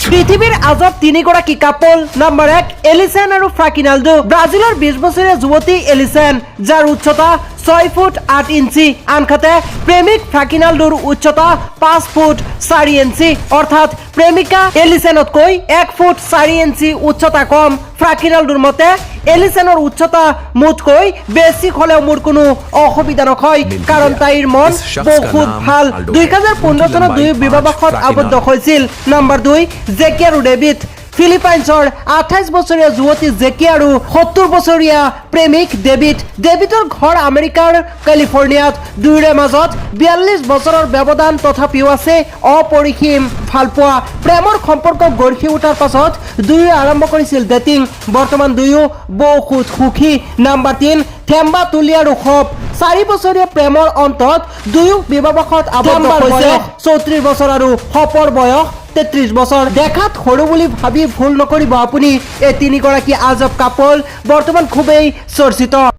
পৃথিৱীৰ আজব তিনিগৰাকী কাপল নম্বৰ 1 এলিসন আৰু ফ্ৰাকিনাল্ডো ব্ৰাজিলৰ 20 বছৰীয়া যুৱতী এলিসন যাৰ উচ্চতা 6 ফুট 8 ইঞ্চি আনহাতে প্ৰেমিক ফ্ৰাকিনাল্ডোৰ উচ্চতা 5 ফুট 4 ইঞ্চি অৰ্থাৎ প্ৰেমিকা এলিসনতকৈ 1 ফুট 4 ইঞ্চি উচ্চতা কম ফ্ৰাকিনাল্ডোৰ মতে এলিসনৰ উচ্চতা মোতকৈ বেছি হলেও মোৰ কোনো অসুবিধা নহয় কাৰণ তাইৰ মন বহুত ভাল 2015 চনত দুই বিবাহত আবদ্ধ হৈছিল নম্বৰ 2 জেকি আৰু ডেভিড ফিলিপাইনছৰ 28 বছৰীয়া যুৱতী জেকি আৰু 70 বছৰীয়া প্ৰেমিক ডেভিডৰ ঘৰ আমেৰিকাৰ কেলিফৰ্ণিয়াত দুয়োৰে মাজত 42 বছৰৰ ব্যৱধান তথাপিও আছে অপৰিসীম ভালপোৱা প্ৰেমৰ সম্পৰ্ক গঢ়ি উঠাৰ পাছত দুয়োৱে আৰম্ভ কৰিছিল ডেটিং বৰ্তমান দুয়ো বহুত সুখী নম্বৰ 3 থেম্বা তুলি আৰু খপ 4 বছৰীয়া প্ৰেমৰ অন্তত দুয়ো বিবাহত আবদ্ধ হৈছে 34 বছৰ আৰু খপৰ বয়স 33 বছৰ দেখাত সৰু বুলি ভাবি ভুল নকৰিব আপুনি এই তিনিগৰাকী আজব কাপল বৰ্তমান খুবেই চৰ্চিত